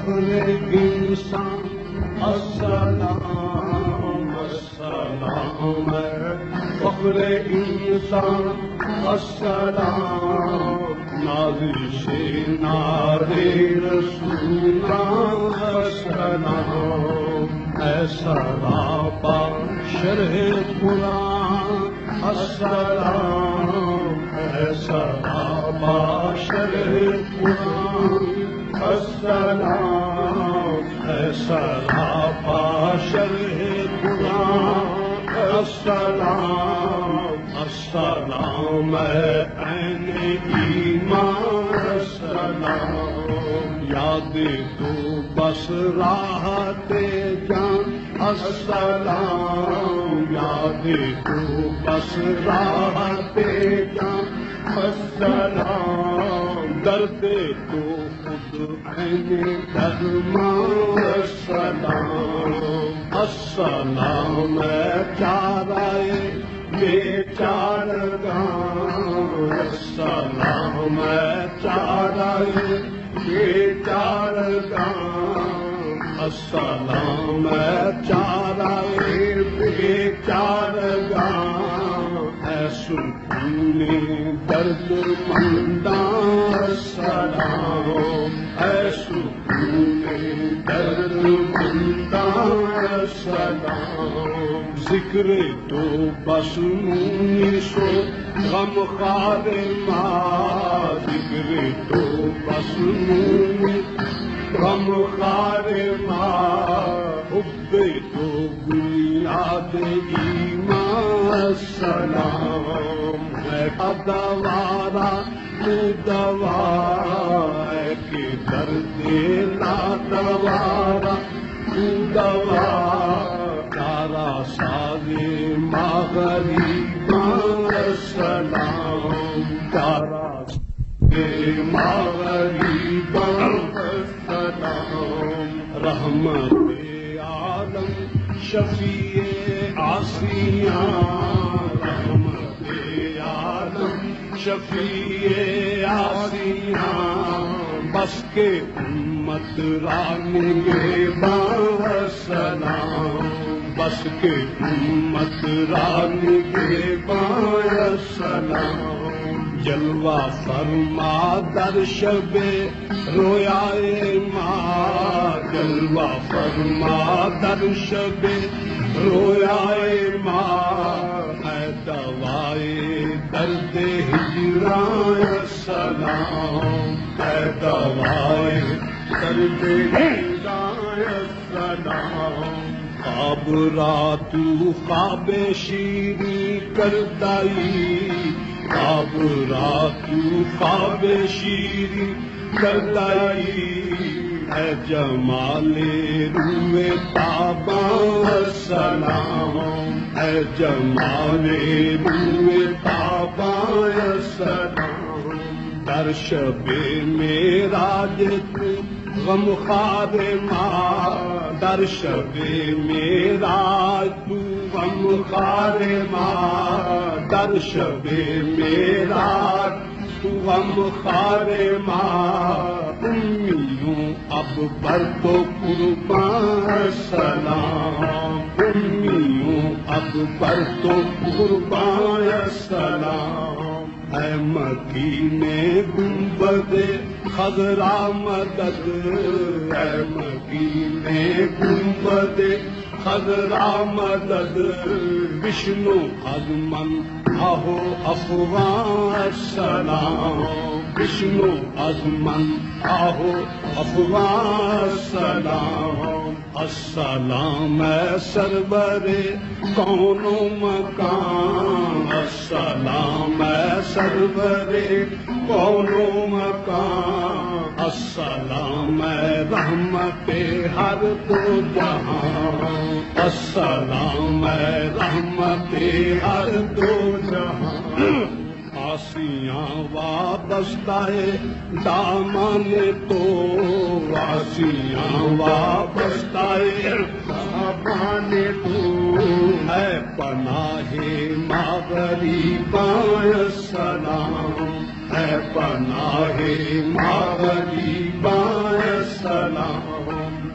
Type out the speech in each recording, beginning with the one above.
فخر انسان السلام السلام فخر انسان السلام نازش نار رسول السلام سراپا شرح قرآن السلام سراپا شرح قرآن السلام سراپا شرح قرآن السلام السلام عین ایمان السلام یاد تو بس راحت جان السلام یاد تو بس راحت جان السلام درد تو خود عین درمان السلام السلام چارہ بیچارگان السلام چارہ بیچارگان السلام چارہ بیچارگان اے سکون درد مندان السلام اے سکون درد مندان السلام ذکر تو بس مونی سو غم خار ماں ذکر تو بس مونی غم خار ماں حب تو بنیاد ایمان السلام ہے دوارا تو دوا ہے کہ درد لا دوارا تو دوا تارا سازے مغریبان السلام تارا سازے مغریبان السلام رحمت عالم شفیع عاصیان رحمت عالم شفیع عاصیان بس کے امت رانگے با السلام بس کے امت رانگے با السلام جلوہ فرما در شب رویائے ماں جلوہ فرما در شب رویائے ماں اے دوائے درد ہجران السلام اے دوائے درد ہجران السلام خواب رات خواب شیریں کردائی خواب رات خواب شیریں کردائی اے جمال روئے تابان السلام اے جمال روئے تابان السلام در شب معراج تو غم خار ماں در شب معراج تو غم خار ماں در شب معراج تو غم خار ماں امیوں اب پر تو قربان السلام امیوں اب پر تو قربان السلام اے مدینے گنبد خضرا مدد اے مدینے گنبد خضرا مدد وشنو ازمن آہو افغان السلام وشنو ازمن آہو افغان السلام السلام اے سرور کون و مکان السلام اے سرور کون و مکان السلام اے رحمت ہر دو جہاں السلام اے رحمت ہر دو جہاں آسیاں وابستہ دامن تو آسیاں وابستہ دامن تو ہے پناہ مغریبان السلام ہے پناہ مغریبان السلام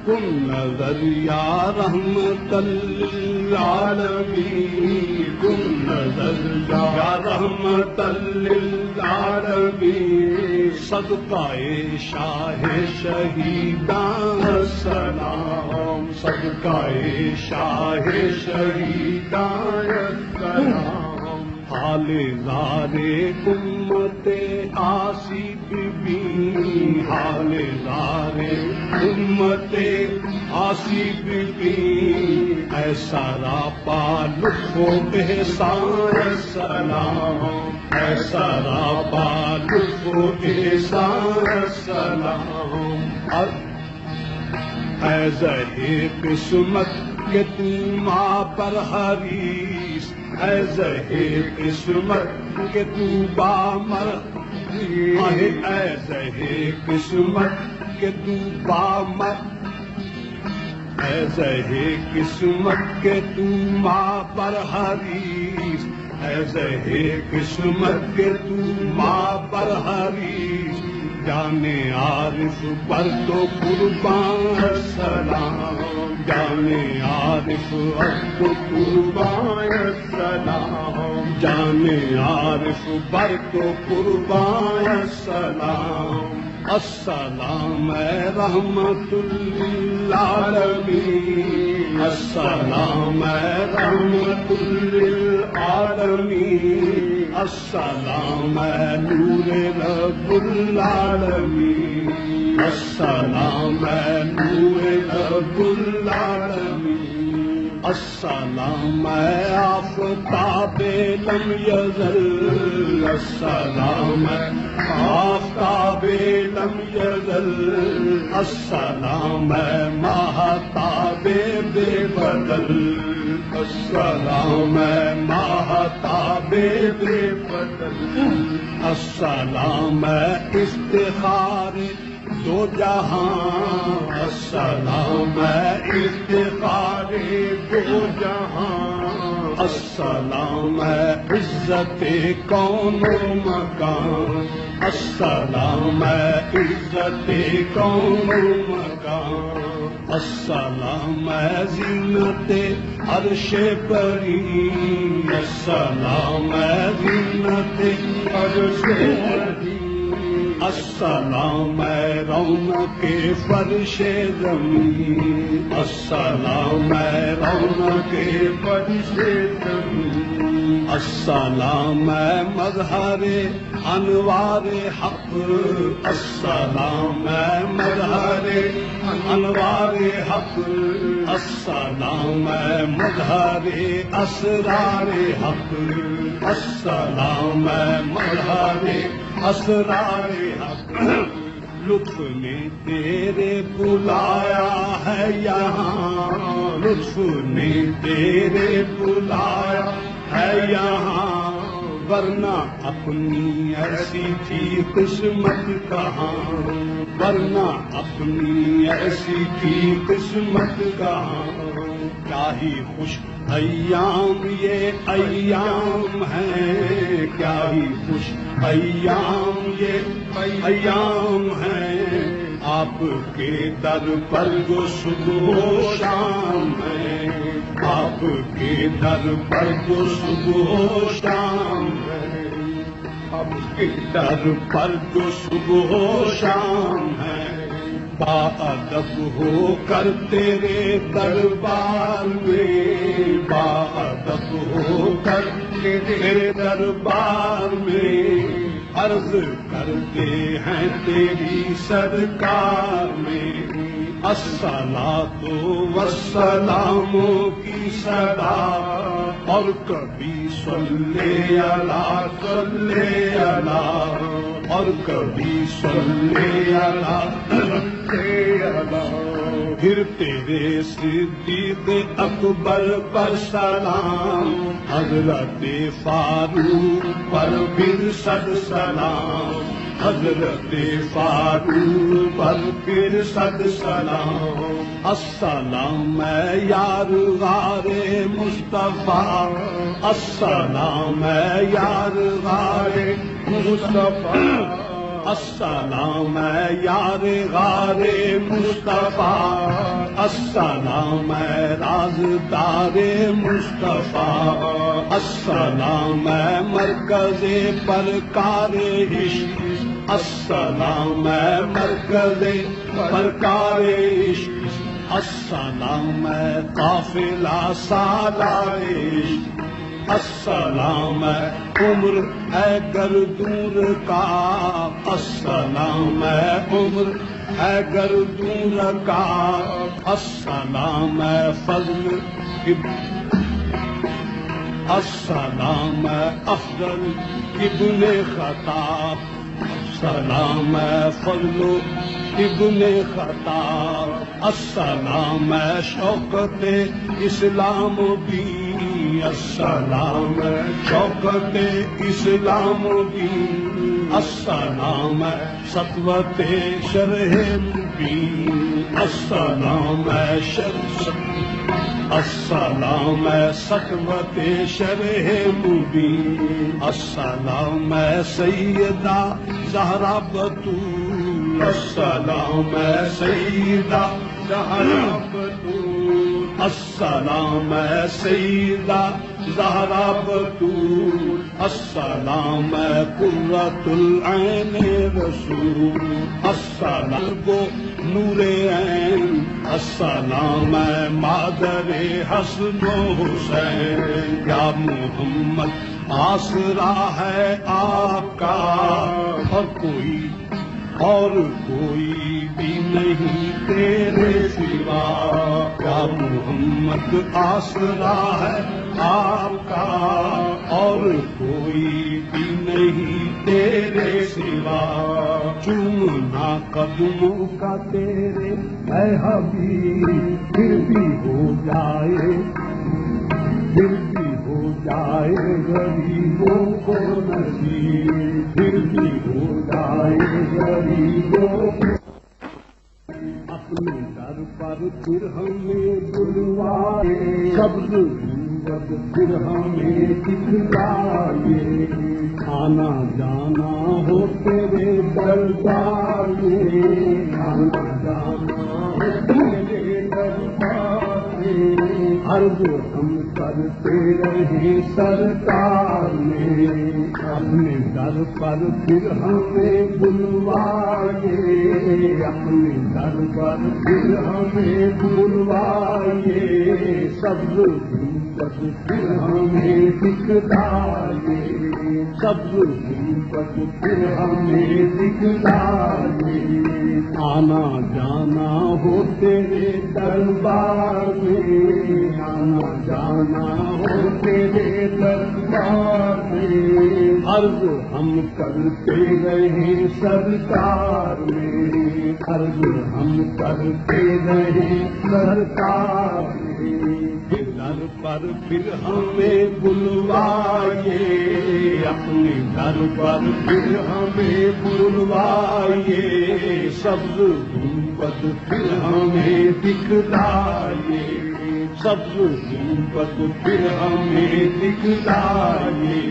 کن نظر یا رحمت للعالمین، کن نظر یا رحمت للعالمین، صدقہ شاہ شہیدان السلام، صدقہ شاہ شہیدان السلام، حال زار امت آسی بی، حال زار امت آسی بی، ایسا راپا لطف و احسان السلام، ایسا راپا لطف و احسان السلام، اے زہے قسمت کہ تو ماں پر حریص، اے زہے قسمت کہ تو بامر، اے زہے قسمت کہ تو بامر، اے زہے قسمت کہ تو ماں پر حریص، اے زہے قسمت کہ تو ماں پر حریص، جانے عارف پر تو قربان السلام، جانے عارف پر تو قربان السلام، جانے عارف پر تو قربان السلام، السلام اے رحمت للعالمین، السلام اے رحمت للعالمین، السلام اے نور رب العالمین، السلام اے نور رب العالمین، السلام اے آفتاب لم یزل، السلام اے آفتاب لم یزل، السلام اے ماہتاب بے بدل، السلام اے ماہتاب بے بدل، السلام اے افتخار دو جہاں، السلام اے افتخار دو جہاں، السلام اے عزت کون و مکان، السلام اے عزت کون و مکان، السلام اے زینت عرش پری، السلام اے زینت عرش پری، السلام اے رونق فرش زمین، السلام اے رونق فرش زمین، السلام اے مظہر انوار حق، السلام اے مظہر انوار حق، السلام اے مظہر اسرار حق، السلام اے مظہر اسرار حق، لطف نے تیرے بلایا ہے یہاں، لطف نے تیرے بلایا ہے یہاں، ورنہ اپنی ایسی تھی قسمت کہاں، ورنہ اپنی ایسی تھی قسمت کہاں، کیا ہی خوش ایام یہ ایام ہیں، کیا ہی خوش ایام یہ ایام ہیں، آپ کے در پر جو صبح و شام ہے، آپ کے در پر جو صبح و شام ہے، آپ کے در پر جو صبح و شام ہے، باادب ہو کر تیرے دربار میں، باادب ہو کر تیرے دربار میں، عرض کرتے ہیں تیری سرکار میں، الصلاۃ والسلام کی صدا، اور کبھی صلی اللہ صلی اللہ، اور کبھی صلی اللہ صلی اللہ، پھر تیرے صدیق اکبر پر سلام، حضرت فاروق پر پھر صد سلام، حضرت فاروق پر پھر صد سلام، السلام اے یار غار مصطفیٰ، السلام اے یار غار مصطفیٰ، السلام یار غار مصطفیٰ، السلام رازدار مصطفیٰ، السلام مرکز پرکار عشق، السلام مرکز پرکار عشق، السلام قافلہ سالار عشق، السلام عمر ہے گر دور کا، السلام عمر ہے گر دور کا، السلام فضل السلام افضل ابن خطاب، السلام فضل ابن خطاب، السلام شوکت اسلام بھی، السلام شوکت اسلام بھی، السلام سطوت شرح مبین، السلام السلام سطوت شرح مبین، السلام سیدہ زہرا بطول، السلام سیدہ زہرا بطول، السلام سیدہ زہرا بطول، السلام قرۃ العین رسول، السلام کو نور عین، السلام مادر حسن و حسین، یا محمد آسرا ہے آپ کا، اور کوئی بھی نہیں تیرے سوا، یا محمد آسرا ہے آپ کا، اور کوئی بھی نہیں تیرے سوا، چومنا قدموں کا تیرے اے حبیب، پھر بھی ہو جائے غریبوں کو نصیب، پھر بھی ہو جائے غریبوں کو، اپنے در پر پھر ہمیں بلوائے، سبز گنبد پھر ہمیں دکھلائے، آنا جانا ہو تیرے دربار میں، آنا جانا ہو تیرے دربار میں، عرض ہم کرتے رہے سرکار میں، اپنے در پر پھر ہمیں بلوائے، اپنے در پر پھر ہمیں بلوائے، سبز گنبد پھر ہمیں دکھلائے، سبز گنبد پھر ہمیں دکھلائے، آنا جانا ہو تیرے دربار میں، آنا جانا ہو تیرے دربار میں، عرض ہم کرتے رہے سرکار میں، عرض ہم کرتے رہے سرکار میں، در پر پھر ہمیں بلوائے، اپنے در پر پھر ہمیں بلوائے، سبز گنبد پھر ہمیں دکھلائے، سبز گنبد پھر ہمیں دکھلائے،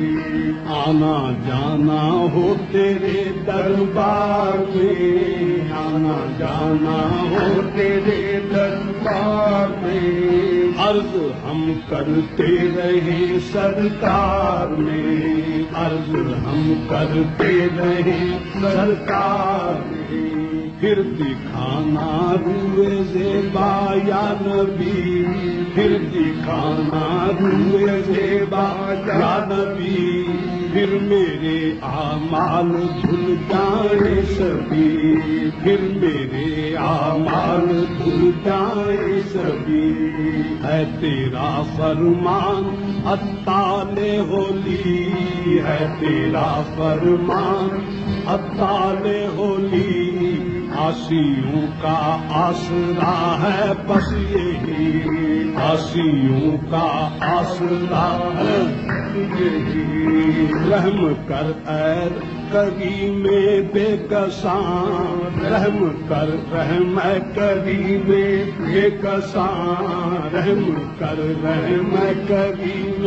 آنا جانا ہو تیرے دربار میں، آنا جانا ہو تیرے دربار میں، عرض ہم کرتے رہے سرکار میں، عرض ہم کرتے رہے سرکار میں، پھر دکھانا روئے زیبا یا نبی، پھر دکھانا روئے زیبا یا نبی، پھر میرے اعمال دھل جائیں سبھی، پھر میرے اعمال دھل جائیں سبھی، ہے تیرا فرمان اطال ہولی، ہے تیرا فرمان اطال ہولی، آسیوں کا آسرا ہے بس یہی، آسیوں کا آسرا ہے یہی، رحم کر اے کریم بے کساں، رحم کر رحم کریم بے کساں، رحم کر رحم کریم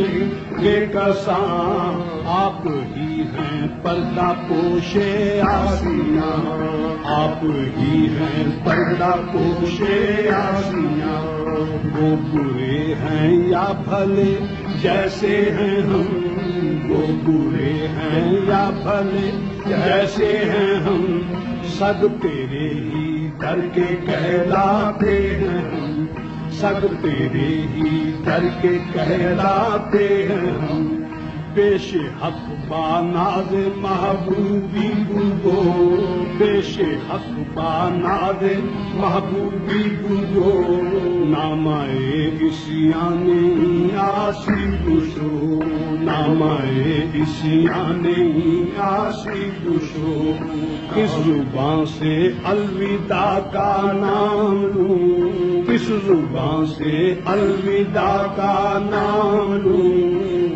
بے کساں، آپ ہی ہیں پردہ پوشے آسیاں، آپ ہی ہیں پردہ پوشے آسیاں، وہ برے ہیں یا بھلے جیسے ہیں ہم، وہ برے ہیں یا بھلے جیسے ہیں ہم، سب تیرے ہی در کے کہلاتے ہیں ہم، سب تیرے ہی در کے کہلاتے ہیں ہم، پیش حق با ناز محبوبی گو، پیش حق با ناز محبوبی گو، نامہ عصیان عاصی گشو، نامہ عصیان عاصی گشو، کس زبان سے الوداع کا نام لوں، کس زبان سے الوداع کا نام لوں،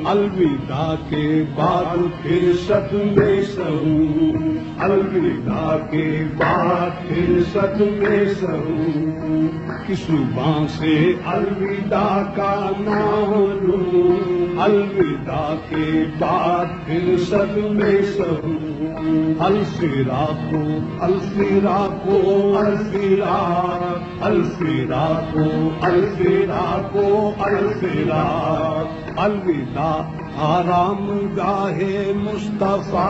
الوداع کے بعد پھر صدمے سہوں، الوداع کے بعد پھر صدمے سہوں، کس زبان سے الوداع کا نام لوں، الوداع کے بعد پھر صدمے سہوں، الفراق الفراق الفراق الفراق الفراق الفراق، الوداع آرام گاہ مصطفیٰ،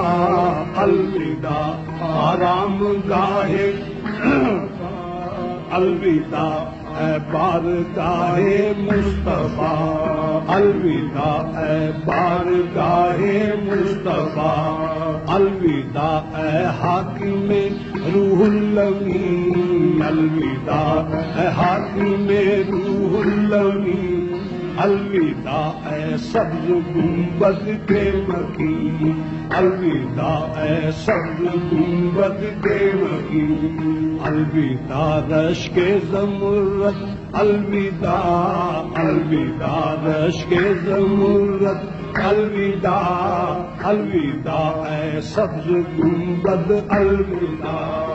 الوداع آرام گاہ، الوداع اے بارگاہ مصطفیٰ، الوداع اے بارگاہ مصطفیٰ، الوداع اے حاکم روح الامین، الوداع اے حاکم روح الامین، الوداع اے سبز گنبد کے مکین، الوداع اے سبز گنبد کے مکین، الوداع رش کے زمرد، الوداع الوداع رش کے زمرد، الوداع الوداع اے سبز گنبد، الوداع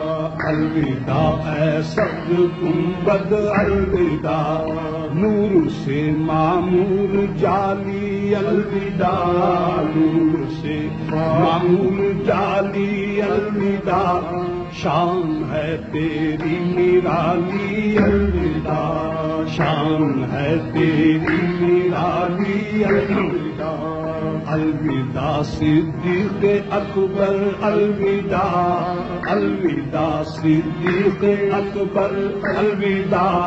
الوداع اے سبز گنبد، الوداع نور سے معمور جالی، الوداع نور سے معمور جالی، الوداع شان ہے تیری نرالی، الوداع شان ہے تیری نرالی، الوداع الوداع صدیق اکبر، الوداع الوداع صدیق اکبر، الوداع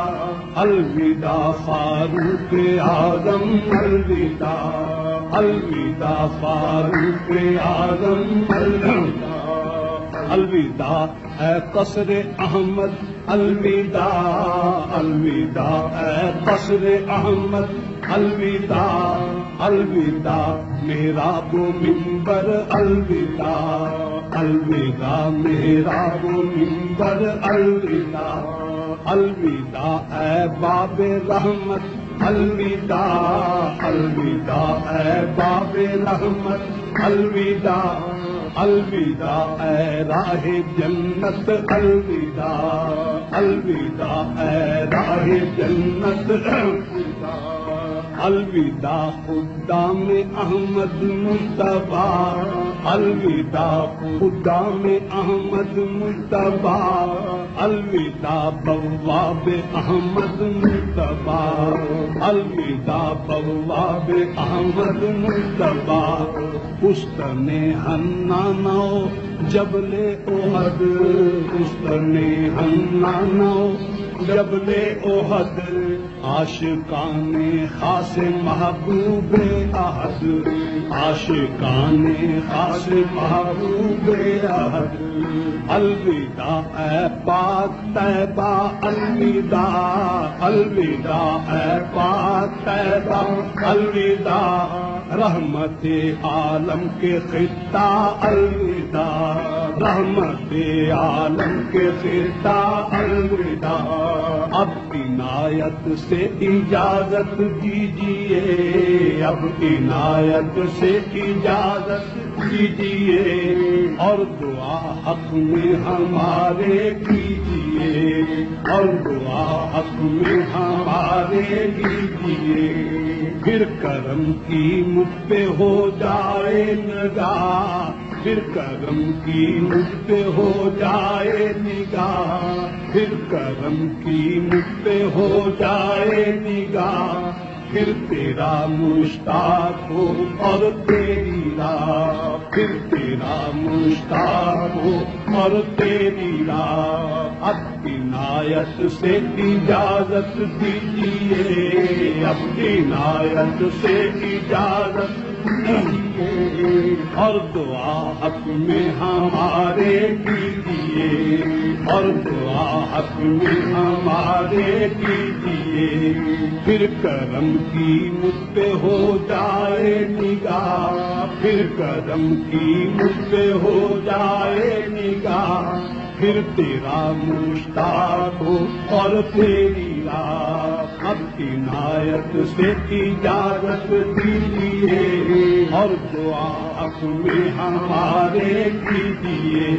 الوداع فاروق اعظم، الوداع الوداع فاروق اعظم، الوداع الوداع اے قصر احمد، الوداع الوداع اے قصر احمد، الوداع الوداع محراب و منبر، الوداع الوداع محراب و منبر، الوداع الوداع اے باب رحمت، الوداع الوداع اے باب رحمت، الوداع الوداع اے راہ جنت، الوداع الوداع اے راہ جنت، الوداع خدام احمد مجتبیٰ، الوداع خدام احمد مجتبیٰ، الوداع بواب احمد مجتبیٰ، الوداع بواب احمد مجتبیٰ، پستن حنانو جبل احد، پستن حنانو جبل احد، عاشقان خاص محبوب احد، عاشقان خاص محبوب احد، الوداع اے پاک طیبہ، الوداع الوداع اے پاک طیبہ، الوداع رحمت عالم کے خطہ، الوداع رحمت عالم کے فرتا الوداع، اب عنایت سے اجازت دیجیے، اب عنایت سے اجازت دیجیے، اور دعا حق میں ہمارے کیجیے، اور دعا حق میں ہمارے کیجیے، پھر کرم کی مجھ پہ ہو جائے نگاہ، پھر کرم کی مجھ پہ ہو جائے نگاہ، پھر کرم کی مجھ پہ ہو جائے نگاہ، پھر تیرا مشتاق ہو اور تیری راہ، پھر تیرا مشتاق ہو اور تیری راہ، اب عنایت سے اجازت دیجیے، اب عنایت سے اجازت دیجیے، اور دعا حق میں ہمارے کیجیے، اور دعا حق میں ہمارے کیجیے، پھر کرم کی مجھ پہ ہو جائے نگاہ، پھر کرم کی مجھ پہ ہو جائے نگاہ، پھر تیرا مشتاق ہو اور تیری راہ، اب عنایت سے اجازت دیجیے، اور دعا حق میں ہمارے کیجیے،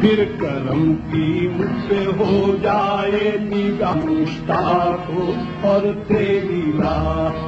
پھر کرم کی مجھ سے ہو جائے نگاہ، مشتاق ہو اور تیری راہ۔